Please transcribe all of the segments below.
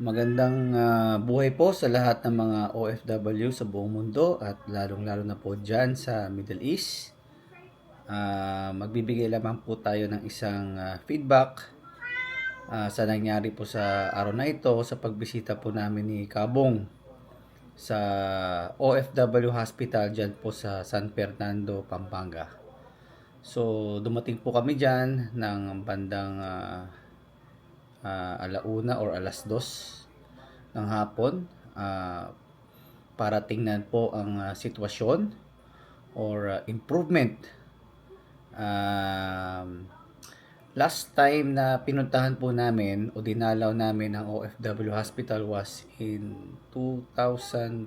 Magandang buhay po sa lahat ng mga OFW sa buong mundo at lalong-lalo na po dyan sa Middle East. Magbibigay lamang po tayo ng isang feedback sa nangyari po sa araw na ito sa pagbisita po namin ni Kabong sa OFW Hospital dyan po sa San Fernando, Pampanga. So dumating po kami dyan ng bandang alauna or alas 2 ng hapon para tingnan po ang sitwasyon or improvement. Last time na pinuntahan po namin o dinalaw namin ang OFW Hospital was in 2022.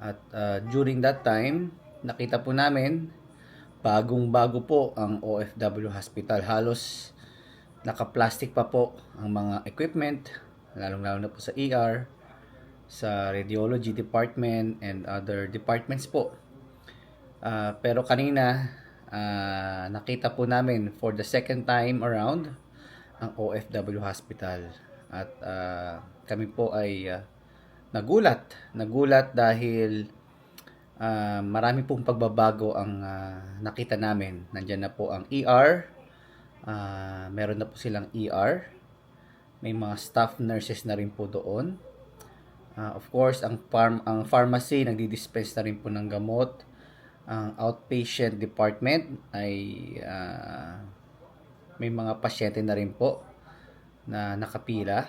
At during that time, nakita po namin bagong-bago po ang OFW Hospital. Halos naka-plastic pa po ang mga equipment, lalong-lalo na po sa ER, sa radiology department and other departments po. Pero kanina nakita po namin for the second time around ang OFW Hospital at kami po ay nagulat dahil marami pong pagbabago ang nakita namin. Nandyan na po ang ER, meron na po silang ER, may mga staff nurses na rin po doon. Of course, ang pharmacy nagdi-dispense na rin po ng gamot. Ang outpatient department ay may mga pasyente na rin po na nakapila.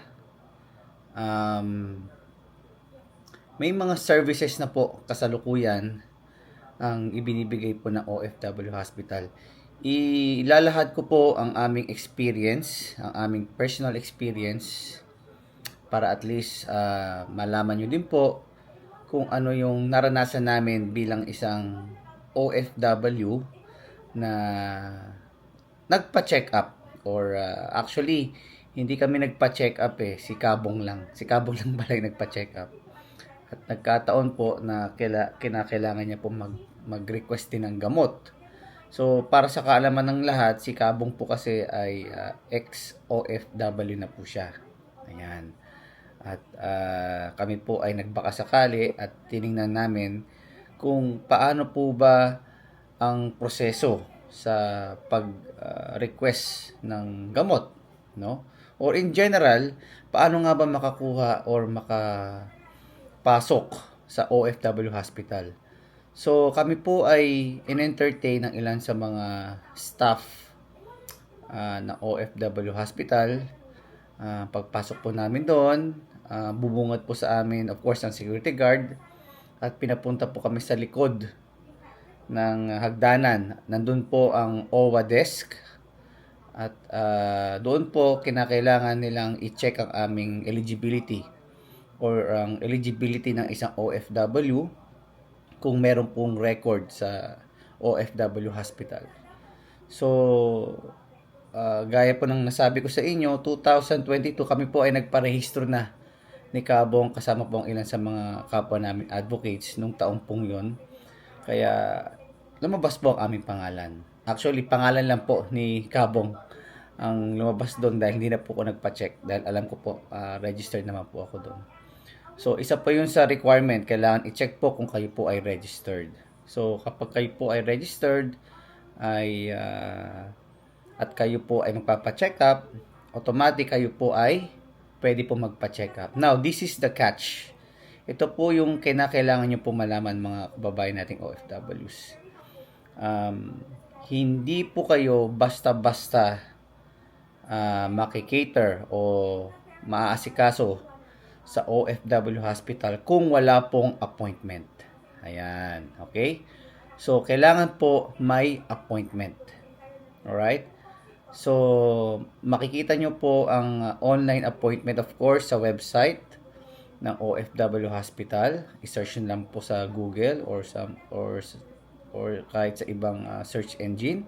May mga services na po kasalukuyan ang ibinibigay po ng OFW Hospital. Ilalahad ko po ang aming experience, ang aming personal experience para at least malaman nyo din po kung ano yung naranasan namin bilang isang OFW na nagpa-check up or actually hindi kami nagpa-check up si Kabong lang pala yung nagpa-check up at nagkataon po na kinakailangan niya po mag-request din ng gamot. So para sa kaalaman ng lahat, si Kabong po kasi ay ex-OFW na po siya. Ayan. At kami po ay nagbakasakali at tiningnan namin kung paano po ba ang proseso sa pag-request ng gamot, no? Or in general, paano nga ba makakuha or makapasok sa OFW Hospital? So kami po ay in-entertain ng ilan sa mga staff ng OFW Hospital. Pagpasok po namin doon, bubungad po sa amin of course ang security guard at pinapunta po kami sa likod ng hagdanan. Nandun po ang OWA desk at doon po kinakailangan nilang i-check ang aming eligibility or ang eligibility ng isang OFW kung meron pong record sa OFW Hospital. So gaya po ng nasabi ko sa inyo, 2022 kami po ay nagparehistro na ni Kabong kasama po ang ilan sa mga kapwa namin advocates nung taong pong yon. Kaya lumabas po ang aming pangalan. Actually, pangalan lang po ni Kabong ang lumabas doon dahil hindi na po ako nagpa-check dahil alam ko po registered naman po ako doon. So isa po yun sa requirement, kailangan i-check po kung kayo po ay registered. So kapag kayo po ay registered ay at kayo po ay magpapa-check up, automatic kayo po ay pwede po magpa-check up. Now, this is the catch. Ito po yung kinakailangan nyo po malaman mga kababayan nating OFWs. Hindi po kayo basta-basta makikater o maaasikaso sa OFW Hospital kung wala pong appointment. Ayan, okay? So, kailangan po may appointment. Alright? So, makikita nyo po ang online appointment of course sa website ng OFW Hospital. I-search nyo lang po sa Google or kahit sa ibang search engine.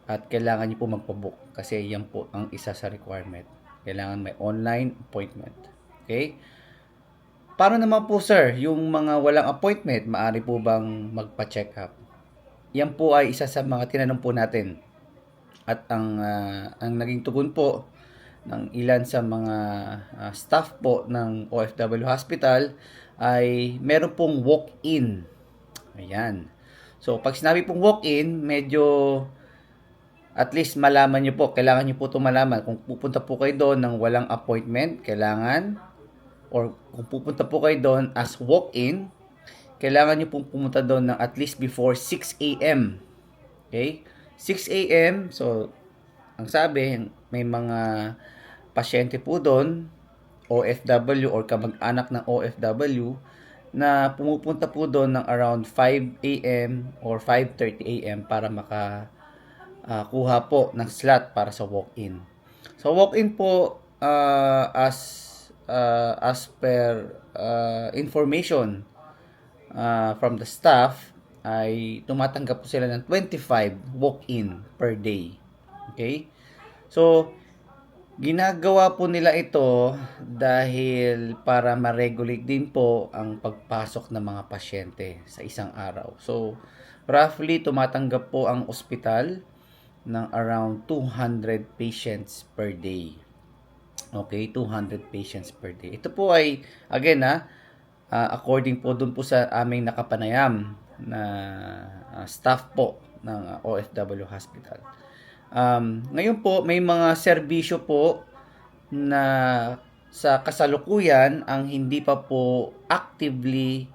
At kailangan nyo po magpabook kasi yan po ang isa sa requirement. Kailangan may online appointment. Okay? Paano naman po sir, yung mga walang appointment, maaari po bang magpa-check up? Yan po ay isa sa mga tinanong po natin. At ang naging tugon po ng ilan sa mga staff po ng OFW Hospital ay meron pong walk-in. Ayan. So, pag sinabi pong walk-in, medyo at least malaman nyo po, kailangan nyo po ito malaman. Kung pupunta po kayo doon ng walang appointment, kailangan, or kung pupunta po kayo doon as walk-in, kailangan nyo pong pumunta doon ng at least before 6 a.m. Okay? 6 a.m. So, ang sabi, may mga pasyente po doon, OFW or kamag-anak ng OFW, na pumupunta po doon ng around 5 a.m. or 5:30 a.m. para kuha po ng slot para sa walk-in. So, walk-in po, as per information from the staff, ay tumatanggap po sila ng 25 walk-in per day. Okay? So, ginagawa po nila ito dahil para ma-regulate din po ang pagpasok ng mga pasyente sa isang araw. So, roughly tumatanggap po ang ospital ng around 200 patients per day. Okay, 200 patients per day. Ito po ay, again according po dun po sa aming nakapanayam na staff po ng OFW Hospital. Ngayon po, may mga serbisyo po na sa kasalukuyan ang hindi pa po actively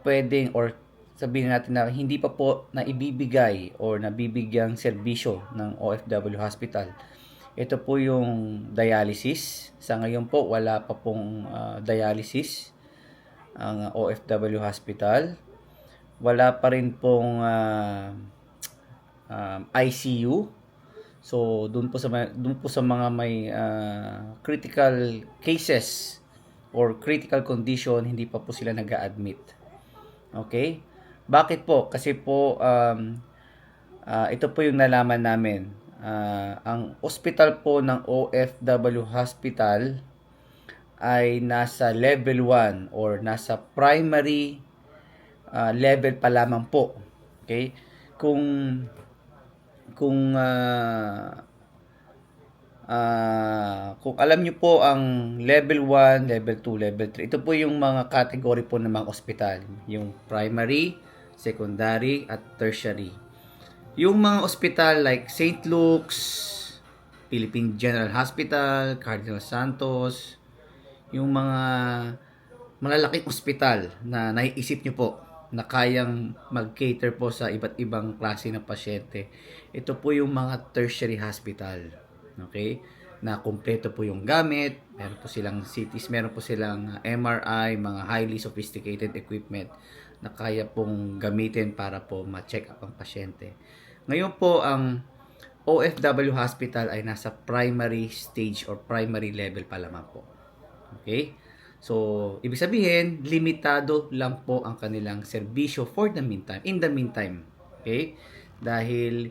pwedeng, or sabihin natin na hindi pa po na ibibigay or nabibigyang serbisyo ng OFW Hospital. Ito po yung dialysis. Sa ngayon po, wala pa pong dialysis ang OFW Hospital. Wala pa rin pong ICU. So, doon po sa mga may critical cases or critical condition, hindi pa po sila nag-a-admit. Okay? Bakit po? Kasi po ito po yung nalaman namin. Ang hospital po ng OFW Hospital ay nasa level 1 or nasa primary level pa lamang po. Okay? Kung alam nyo po ang level 1, level 2, level 3, ito po yung mga category po ng mga ospital. Yung primary, secondary, at tertiary. Yung mga ospital like St. Luke's, Philippine General Hospital, Cardinal Santos, yung mga malalaking ospital na naiisip nyo po na kayang mag-cater po sa iba't ibang klase ng pasyente. Ito po yung mga tertiary hospital. Okay? Na kumpleto po yung gamit, meron po silang CTs, meron po silang MRI, mga highly sophisticated equipment na kaya pong gamitin para po ma-check up ang pasyente. Ngayon po, ang OFW Hospital ay nasa primary stage or primary level pa lamang po. Okay? So, ibig sabihin, limitado lang po ang kanilang serbisyo for the meantime, in the meantime. Okay? Dahil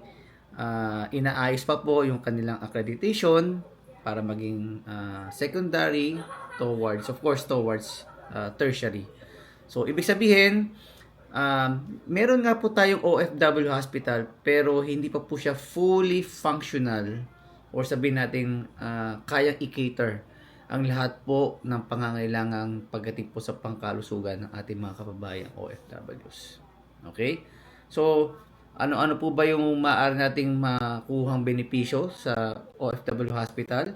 inaayos pa po yung kanilang accreditation para maging secondary towards tertiary. So, ibig sabihin, meron nga po tayong OFW hospital pero hindi pa po siya fully functional, or sabihin natin kayang i-cater ang lahat po ng pangangailangang pagdating po sa pangkalusugan ng ating mga kababayang OFWs. Okay? So, ano-ano po ba yung maaari nating makuhang benepisyo sa OFW Hospital?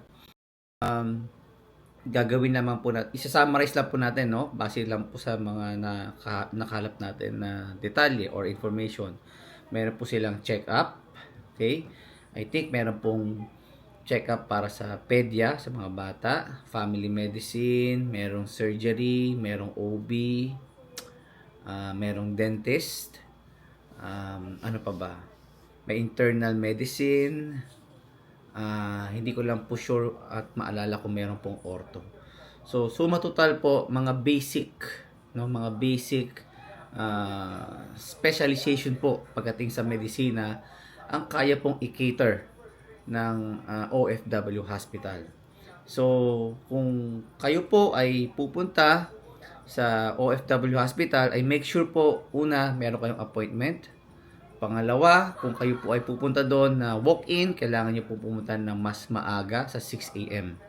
Gagawin naman po natin, isa-summarize lang po natin, no? Base lang po sa mga nakalap natin na detalye or information. Meron po silang check-up. Okay? I think meron pong check-up para sa pedya, sa mga bata, family medicine, merong surgery, merong OB, merong dentist, ano pa ba? May internal medicine, hindi ko lang po sure at maalala kung meron pong ortho. So, suma total po, mga basic specialization po pagdating sa medisina ang kaya pong i-cater ng OFW Hospital. So, kung kayo po ay pupunta sa OFW Hospital, ay make sure po, una, meron kayong appointment. Pangalawa, kung kayo po ay pupunta doon na walk-in, kailangan nyo po pumunta ng mas maaga sa 6 a.m.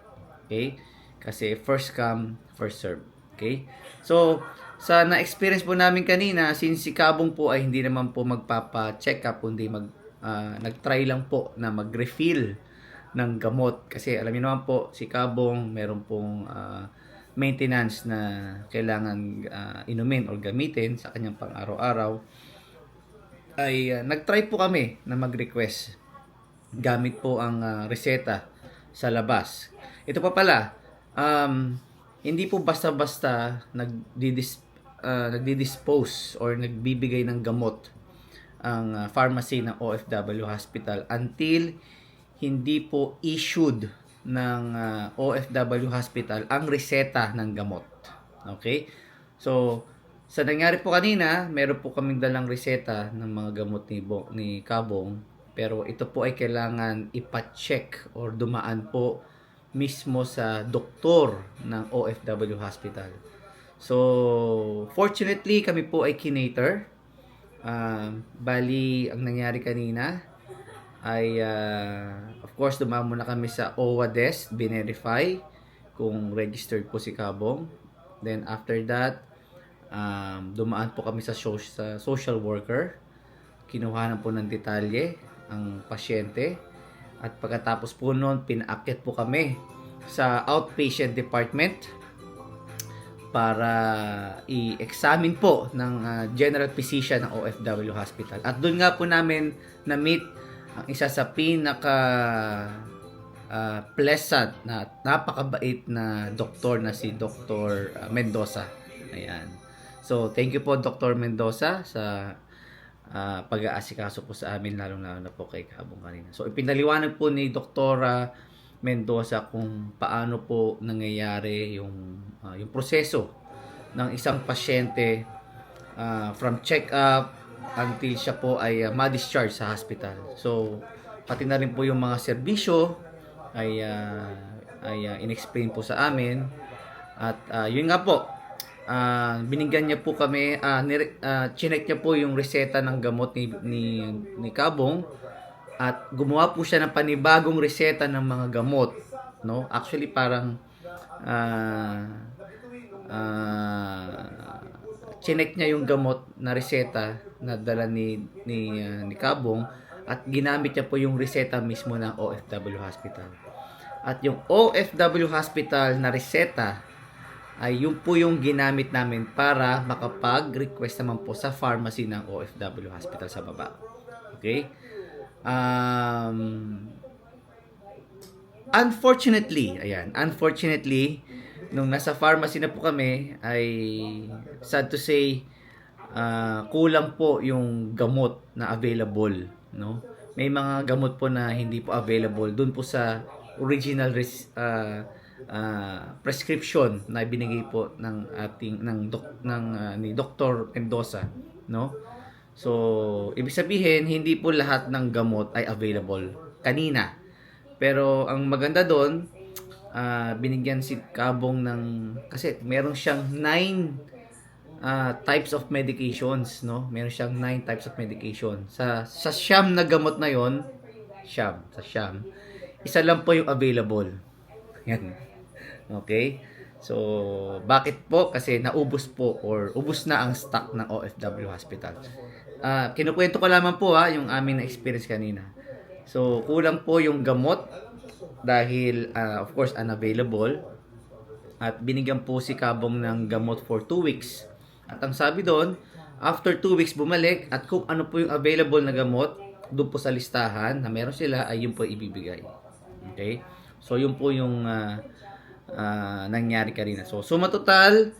Okay? Kasi first come, first serve. Okay? So, sa na-experience po namin kanina, since si Kabong po ay hindi naman po magpapa-check up, kundi nag-try lang po na mag-refill ng gamot. Kasi alam niyo naman po, si Kabong meron pong maintenance na kailangan inumin or gamitin sa kanyang pang-araw-araw. Ay nag-try po kami na mag-request gamit po ang reseta sa labas. Ito pa pala, hindi po basta-basta nagdi-dispose or nagbibigay ng gamot ang pharmacy ng OFW Hospital until hindi po issued ng OFW Hospital ang reseta ng gamot. Okay? So, sa nangyari po kanina, meron po kaming dalang reseta ng mga gamot ni Kabong, pero ito po ay kailangan ipa-check or dumaan po mismo sa doktor ng OFW Hospital. So, fortunately, kami po ay kinater. Bali, ang nangyari kanina ay, of course, dumaan muna kami sa OWA desk, binerify kung registered po si Kabong. Then, after that, dumaan po kami sa social worker. Kinuhanan po ng detalye ang pasyente. At pagkatapos po noon, pinaakyat po kami sa outpatient department para i-examine po ng general physician ng OFW Hospital. At doon nga po namin na-meet ang isa sa pinaka pleasant na napakabait na doktor na si Dr. Mendoza. Ayan. So, thank you po Dr. Mendoza sa pag-aasikaso po sa amin, lalo na po kay Kabong kanina. So, ipinaliwanag po ni Dr. Mendoza kung paano po nangyayari yung proseso ng isang pasyente from check-up until siya po ay ma-discharge sa hospital. So, pati na rin po yung mga serbisyo ay in-explain po sa amin. At yun nga po, binigyan niya po kami, chinek niya po yung reseta ng gamot ni Kabong at gumawa po siya ng panibagong reseta ng mga gamot, no? Actually parang chinek niya yung gamot na reseta na dala ni Kabong at ginamit niya po yung reseta mismo ng OFW Hospital. At yung OFW Hospital na reseta ay yun po yung ginamit namin para makapag-request naman po sa pharmacy ng OFW Hospital sa baba. Okay? Unfortunately, nung nasa pharmacy na po kami, ay sad to say, kulang po yung gamot na available, no? May mga gamot po na hindi po available doon po sa original prescription na binigay po ng ni Dr. Mendoza, no? So, ibig sabihin hindi po lahat ng gamot ay available kanina. Pero ang maganda doon, binigyan si Kabong kasi meron siyang 9 types of medications, no? Meron siyang 9 types of medication. Sa siyam na gamot na 'yon, isa lang po yung available. Yan. Okay? So, bakit po? Kasi naubos po or ubos na ang stock ng OFW Hospital. Kinukwento ko lamang po yung aming na-experience kanina. So, kulang po yung gamot dahil, of course, unavailable. At binigyan po si Kabong ng gamot for 2 weeks. At ang sabi doon, after 2 weeks bumalik at kung ano po yung available na gamot, doon po sa listahan na meron sila ay yun po ibibigay. Okay? So, yun po yung nangyari kanina. So, suma total,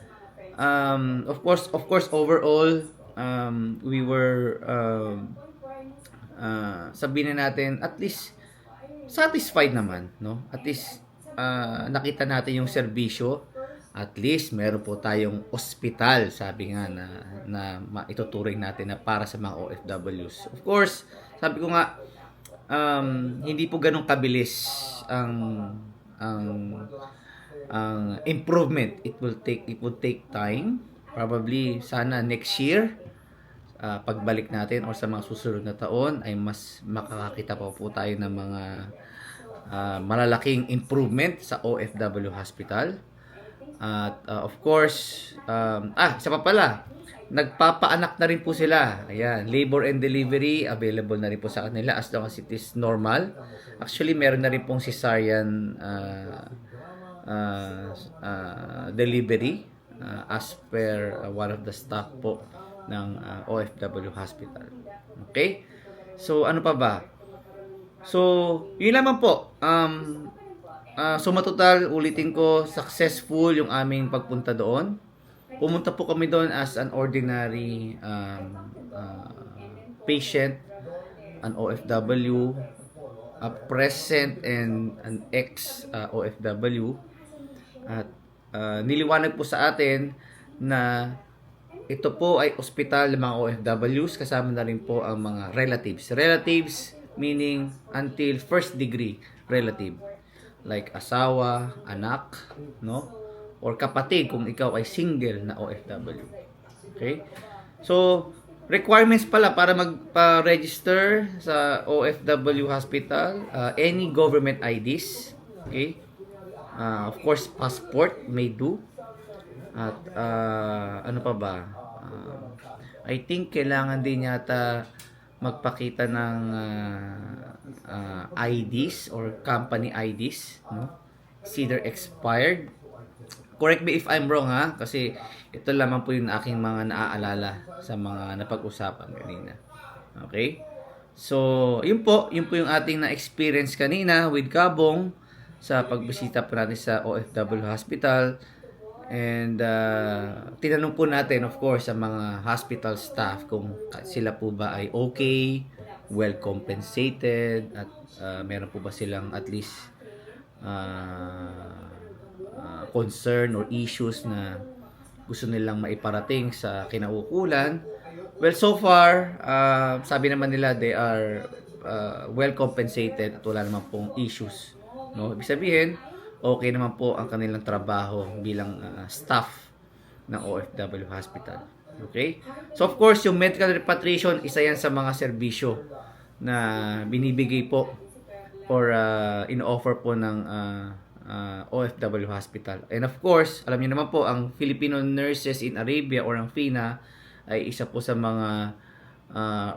of course, overall, we were, sabihin na natin, at least, satisfied naman, no? At least, nakita natin yung serbisyo. At least, meron po tayong ospital, sabi nga na maituturing natin na para sa mga OFWs. Of course, sabi ko nga, hindi po ganun kabilis ang improvement. It will take time. Probably sana next year pagbalik natin or sa mga susunod na taon ay mas makakakita pa po tayo ng mga malalaking improvement sa OFW Hospital. At of course, isa pa pala, nagpapaanak na rin po sila. Ayan, labor and delivery available na rin po sa kanila as long as it is normal. Actually, meron na rin pong cesarean delivery as per one of the staff po ng OFW Hospital. Okay? So, ano pa ba? So, yun lamang po. So matotal, ulitin ko, successful yung aming pagpunta doon. Pumunta po kami doon as an ordinary patient, an OFW, a present and an ex-OFW. At niliwanag po sa atin na ito po ay ospital ng mga OFWs, kasama na rin po ang mga relatives. Relatives meaning until first degree relative. Like asawa, anak, no? Or kapatid kung ikaw ay single na OFW. Okay? So, requirements pala para magpa-register sa OFW Hospital, any government IDs, okay? Of course, passport may do. At ano pa ba? I think kailangan din yata magpakita ng IDs or company IDs, no? It's either expired. Correct me if I'm wrong ha, kasi ito lamang po yung aking mga naaalala sa mga napag-usapan kanina. Okay? So, yun po yung ating na-experience kanina with Kabong sa pagbisita po natin sa OFW Hospital. And tinanong po natin of course sa mga hospital staff kung sila po ba ay okay, well compensated, at meron po ba silang at least concern or issues na gusto nilang maiparating sa kinaukulan. Well, so far, sabi naman nila they are well compensated at wala naman pong issues. No? Ibig sabihin, okay naman po ang kanilang trabaho bilang staff ng OFW Hospital. Okay? So of course, yung medical repatriation, isa yan sa mga serbisyo na binibigay po or in-offer po ng OFW Hospital. And of course, alam niyo naman po, ang Filipino Nurses in Arabia or ang FINA ay isa po sa mga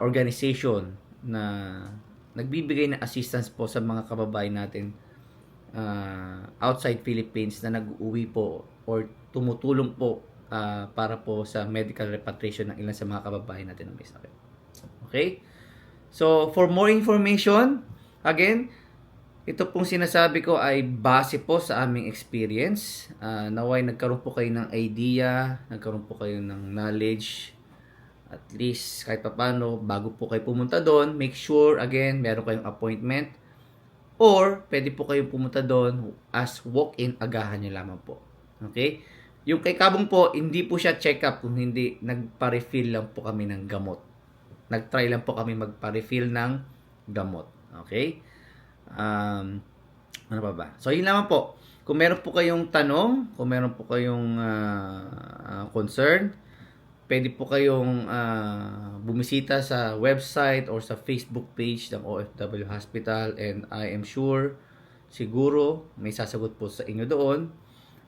organization na nagbibigay ng assistance po sa mga kababayan natin outside Philippines na nag-uwi po or tumutulong po para po sa medical repatriation ng ilan sa mga kababayan natin na may sakit. Okay? So, for more information, again, ito pong sinasabi ko ay base po sa aming experience. Naway nagkaroon po kayo ng idea, nagkaroon po kayo ng knowledge, at least kahit paano, bago po kayo pumunta doon, make sure, again, meron kayong appointment. Or, pwede po kayong pumunta doon as walk-in, agahan nyo lamang po. Okay? Yung kay Kabong po, hindi po siya check-up kung hindi nagpa-refill lang po kami ng gamot. Nag-try lang po kami magpa-refill ng gamot. Okay? Ano pa ba? So, yun lamang po. Kung meron po kayong tanong, kung meron po kayong concern, pwede po kayong bumisita sa website or sa Facebook page ng OFW Hospital, and I am sure, siguro, may sasagot po sa inyo doon.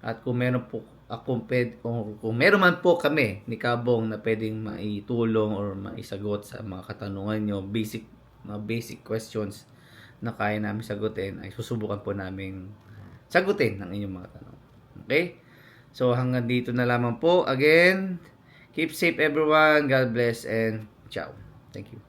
At kung meron po kung meron man po kami ni Kabong na pwedeng maitulong or maisagot sa mga katanungan nyo, mga basic questions na kaya namin sagutin, ay susubukan po namin sagutin ang inyong mga tanong. Okay? So, hanggang dito na lamang po. Again, keep safe everyone. God bless and ciao. Thank you.